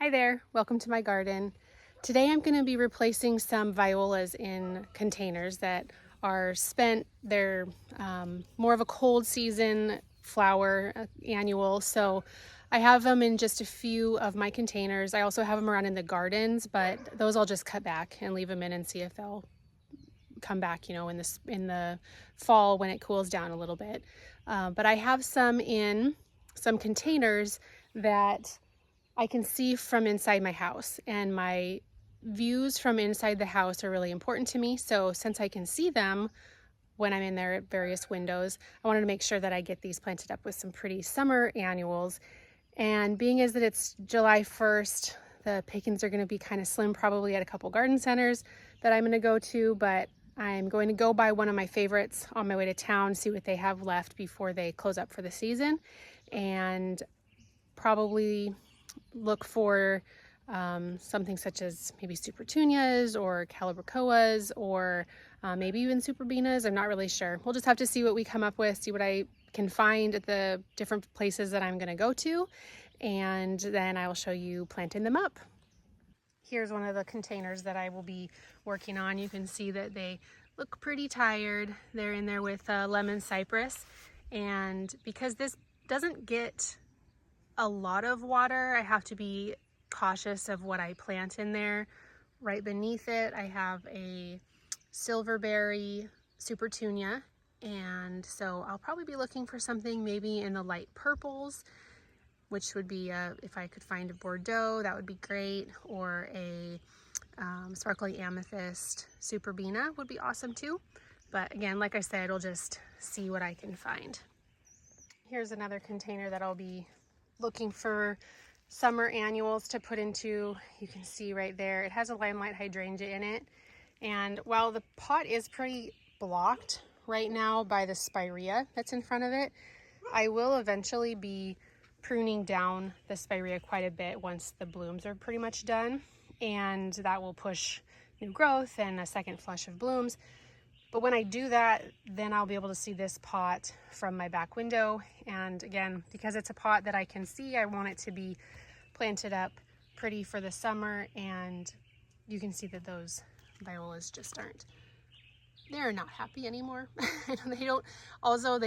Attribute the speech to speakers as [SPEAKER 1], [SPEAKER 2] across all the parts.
[SPEAKER 1] Hi there, welcome to my garden. Today I'm going to be replacing some violas in containers that are spent. They're more of a cold season flower annual, so I have them in just a few of my containers. I also have them around in the gardens, but those I'll just cut back and leave them in and see if they'll come back, in the fall when it cools down a little bit. But I have some in some containers that I can see from inside my house, and my views from inside the house are really important to me. So since I can see them when I'm in there at various windows, I wanted to make sure that I get these planted up with some pretty summer annuals. And being as that it's July 1st, the pickings are going to be kind of slim probably at a couple garden centers that I'm going to go to, but I'm going to go by one of my favorites on my way to town, see what they have left before they close up for the season, and probably look for something such as maybe supertunias or calibrachoas or maybe even superbenas. I'm not really sure. We'll just have to see what we come up with, see what I can find at the different places that I'm going to go to, and then I will show you planting them up. Here's one of the containers that I will be working on. You can see that they look pretty tired. They're in there with lemon cypress, and because this doesn't get a lot of water, I have to be cautious of what I plant in there. Right beneath it, I have a silverberry supertunia, and so I'll probably be looking for something maybe in the light purples, which would be if I could find a Bordeaux, that would be great, or a sparkly amethyst superbena would be awesome too. But again, like I said, I'll just see what I can find. Here's another container that I'll be looking for summer annuals to put into. You can see right there, it has a limelight hydrangea in it. And while the pot is pretty blocked right now by the spirea that's in front of it, I will eventually be pruning down the spirea quite a bit once the blooms are pretty much done. And that will push new growth and a second flush of blooms. But when I do that, then I'll be able to see this pot from my back window. And again, because it's a pot that I can see, I want it to be planted up pretty for the summer. And you can see that those violas just they're not happy anymore. They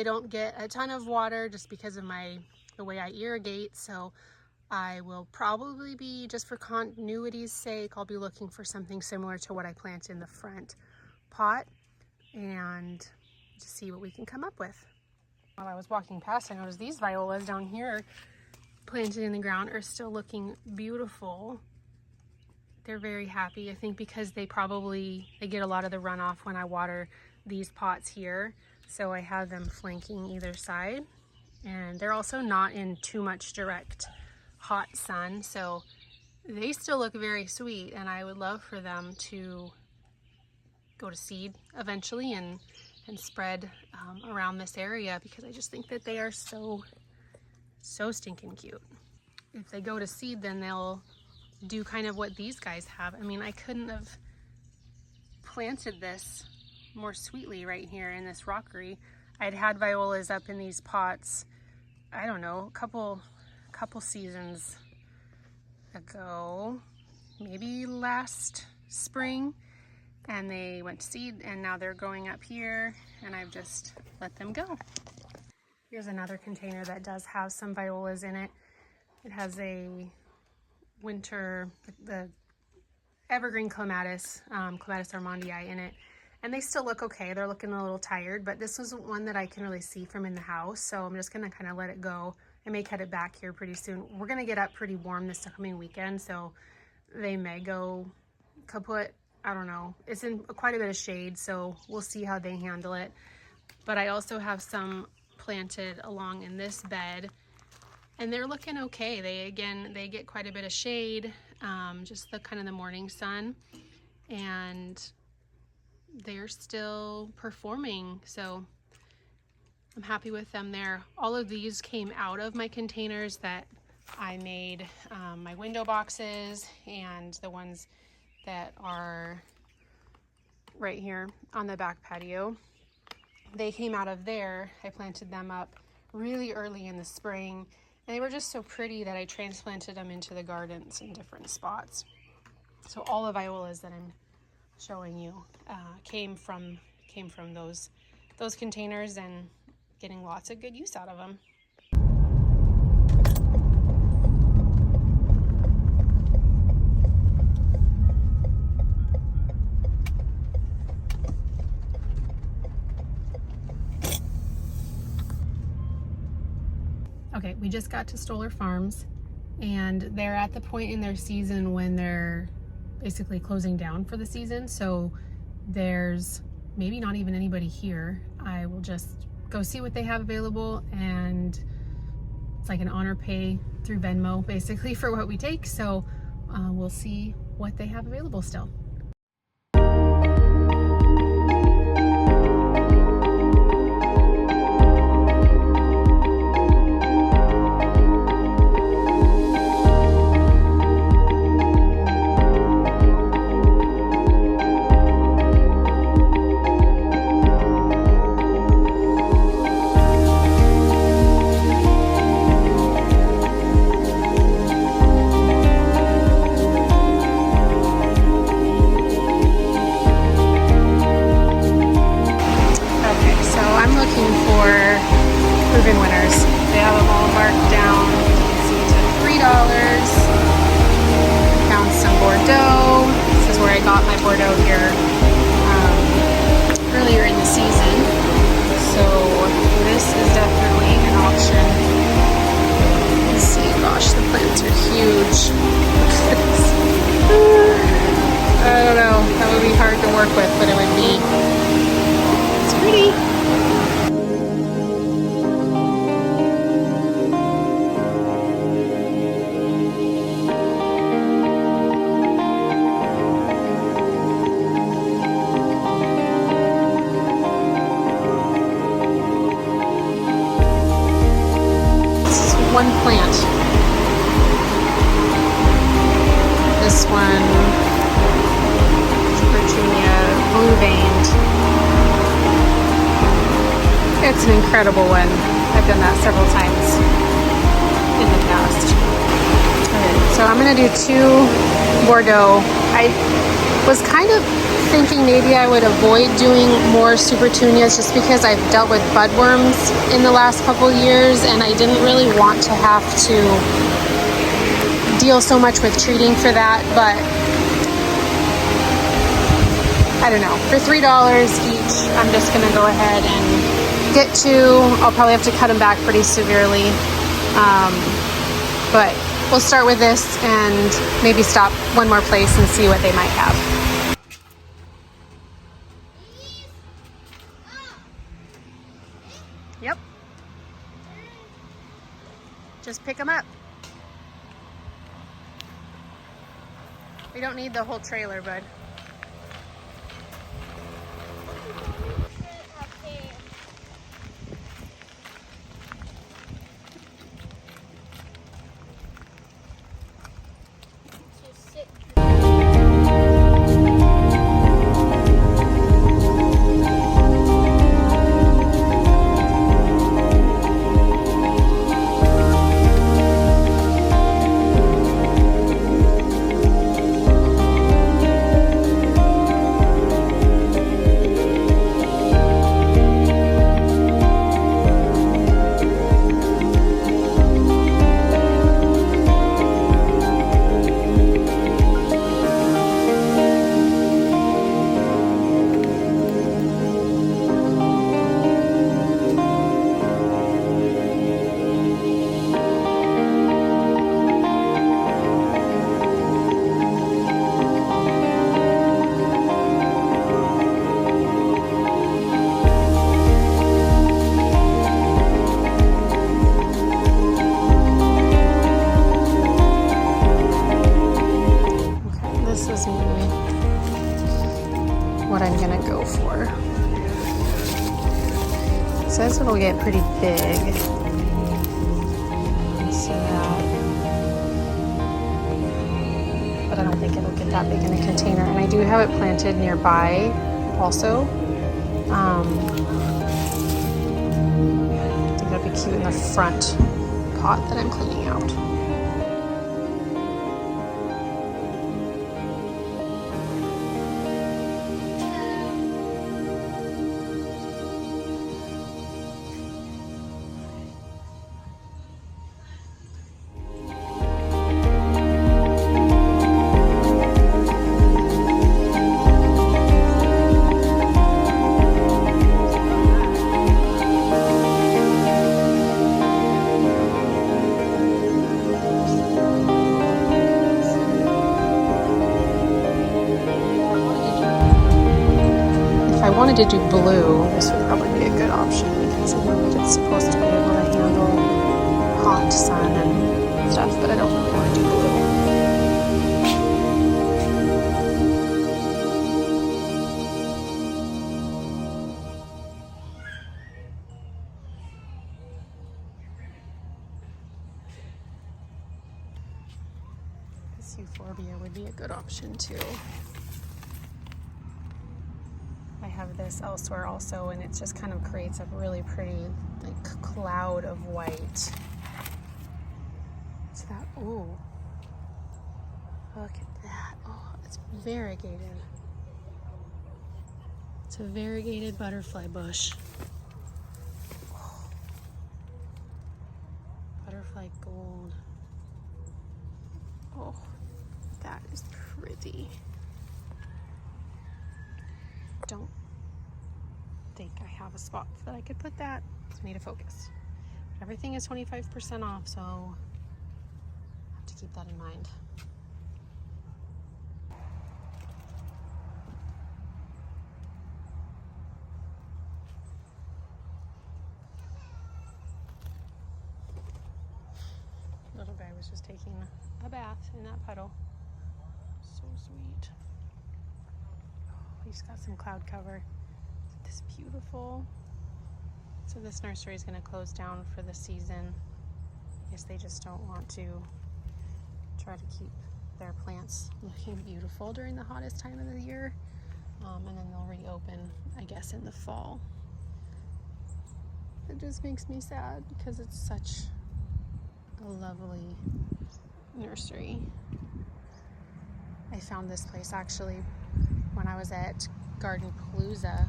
[SPEAKER 1] don't get a ton of water just because of the way I irrigate. So I will probably be, just for continuity's sake, I'll be looking for something similar to what I plant in the front pot, and just see what we can come up with. While I was walking past, I noticed these violas down here planted in the ground are still looking beautiful. They're very happy, I think because they get a lot of the runoff when I water these pots here. So I have them flanking either side, and they're also not in too much direct hot sun. So they still look very sweet, and I would love for them to go to seed eventually and spread around this area, because I just think that they are so stinking cute. If they go to seed, then they'll do kind of what these guys have. I mean, I couldn't have planted this more sweetly right here in this rockery. I'd had violas up in these pots, I don't know, a couple seasons ago, maybe last spring, and they went to seed, and now they're going up here, and I've just let them go. Here's another container that does have some violas in it. It has a the evergreen clematis, Clematis armandii in it, and they still look okay. They're looking a little tired, but this was one that I can really see from in the house, so I'm just gonna kind of let it go. I may cut it back here pretty soon. We're gonna get up pretty warm this coming weekend, so they may go kaput. I don't know. It's in quite a bit of shade, so we'll see how they handle it. But I also have some planted along in this bed, and they're looking okay. They get quite a bit of shade, just the kind of the morning sun, and they're still performing. So I'm happy with them there. All of these came out of my containers that I made, my window boxes, and the ones that are right here on the back patio. They came out of there. I planted them up really early in the spring, And they were just so pretty that I transplanted them into the gardens in different spots. So all the violas that I'm showing you came from those containers, and getting lots of good use out of them. Okay, we just got to Stoller Farms, and they're at the point in their season when they're basically closing down for the season. So there's maybe not even anybody here. I will just go see what they have available, and it's like an honor pay through Venmo basically for what we take. So we'll see what they have available still. Bordeaux here earlier in the season, so this is definitely an option. Let's see, gosh, the plants are huge. I don't know, that would be hard to work with, but it would be, it's pretty. One plant. This one, Petunia, blue veined. It's an incredible one. I've done that several times in the past. Okay, so I'm gonna do 2 Bordeaux. I was kind of thinking maybe I would avoid doing more Supertunias just because I've dealt with budworms in the last couple years, and I didn't really want to have to deal so much with treating for that. But I don't know, for $3 each, I'm just gonna go ahead and get 2. I'll probably have to cut them back pretty severely, but we'll start with this and maybe stop one more place and see what they might have. Yep. Just pick them up. We don't need the whole trailer, bud. What I'm gonna go for. It says it'll get pretty big. Let's see that. But I don't think it'll get that big in a container. And I do have it planted nearby also. I think that'd be cute in the front pot that I'm cleaning out. If I wanted to do blue, this would probably be a good option because I know that it's supposed to be able to handle hot sun and stuff, but I don't really want to do blue. This euphorbia would be a good option too. I have this elsewhere also, and it just kind of creates a really pretty like cloud of white. It's that, ooh, look at that. Oh, it's variegated. It's a variegated butterfly bush. Oh. Butterfly gold. Oh, that is pretty. Don't think I have a spot that I could put that. I need to focus. But everything is 25% off, so I have to keep that in mind. Little guy was just taking a bath in that puddle. So sweet. He's got some cloud cover. This beautiful. So this nursery is going to close down for the season. I guess they just don't want to try to keep their plants looking beautiful during the hottest time of the year. And then they'll reopen, I guess, in the fall. It just makes me sad because it's such a lovely nursery. I found this place actually when I was at Garden Palooza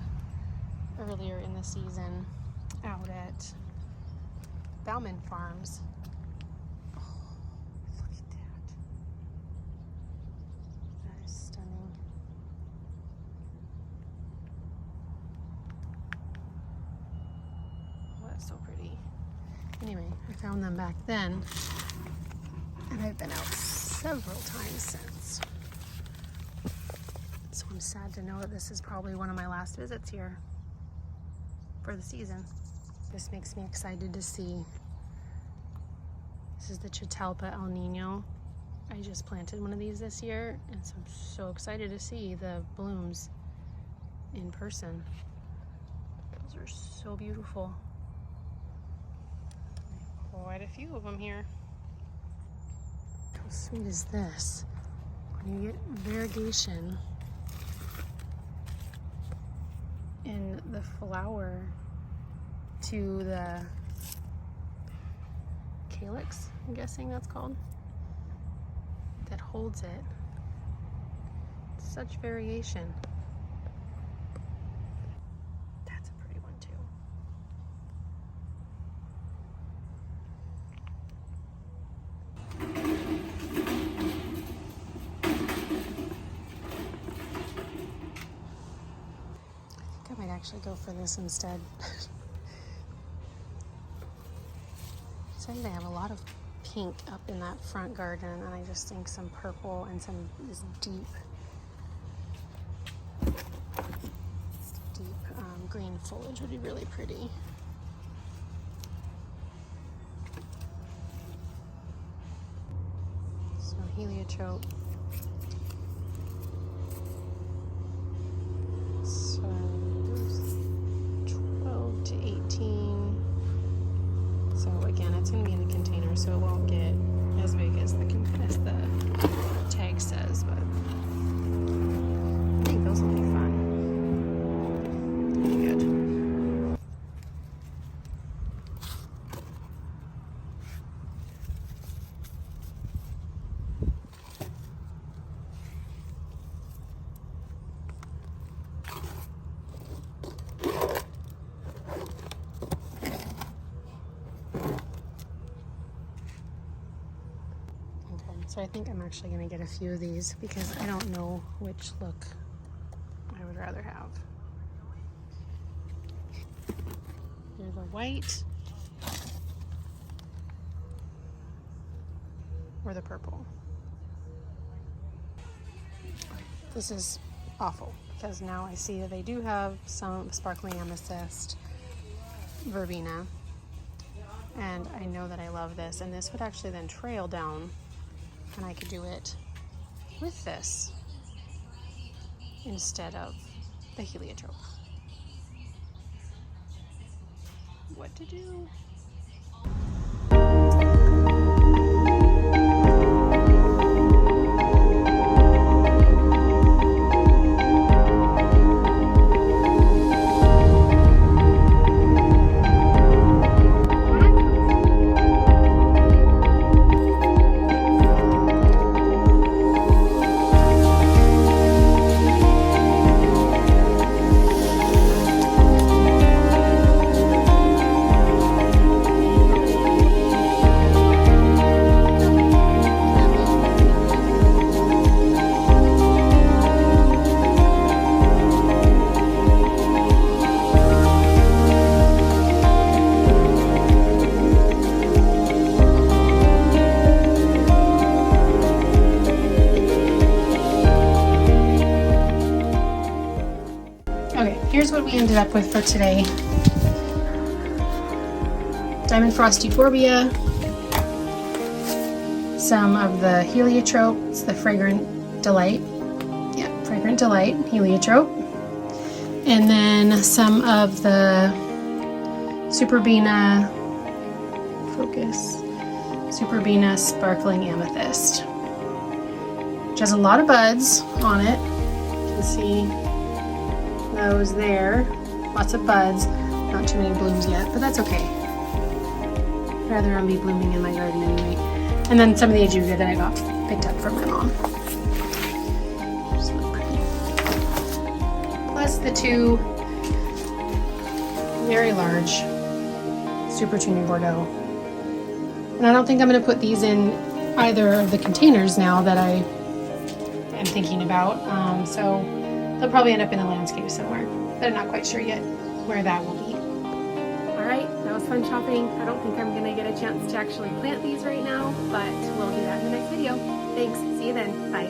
[SPEAKER 1] earlier in the season out at Bauman Farms. Oh, look at that. That is stunning. Oh, that's so pretty. Anyway, I found them back then, and I've been out several times since. So I'm sad to know that this is probably one of my last visits here for the season. This makes me excited to see. This is the Catalpa El Nino. I just planted one of these this year, and so I'm so excited to see the blooms in person. Those are so beautiful. Quite a few of them here. How sweet is this? When you get variegation in the flower to the calyx, I'm guessing that's called, that holds it. Such variation. That's a pretty one too. I think I might actually go for this instead. They have a lot of pink up in that front garden, and I just think some purple and some this deep green foliage would be really pretty. So heliotrope. So 12 to 18. So again, it's going to be in a container, so it won't get as big as the tag says, but I think those will be fun. Pretty good. So I think I'm actually gonna get a few of these because I don't know which look I would rather have. Here's the white or the purple. This is awful because now I see that they do have some sparkling amethyst verbena, and I know that I love this, and this would actually then trail down and I could do it with this instead of the heliotrope. What to do? Okay, here's what we ended up with for today. Diamond Frost Euphorbia, some of the heliotrope, it's the Fragrant Delight. Yeah, Fragrant Delight heliotrope. And then some of the Superbena, focus, Superbena Sparkling Amethyst, which has a lot of buds on it. You can see those there, lots of buds, not too many blooms yet, but that's okay. I'd rather them be blooming in my garden anyway. And then some of the ajuga that I got picked up from my mom. Just really pretty. Plus the two very large Super Tuning Bordeaux. And I don't think I'm going to put these in either of the containers now that I am thinking about. So they'll probably end up in a landscape somewhere, but I'm not quite sure yet where that will be. All right, that was fun shopping. I don't think I'm gonna get a chance to actually plant these right now, but we'll do that in the next video. Thanks, see you then, bye.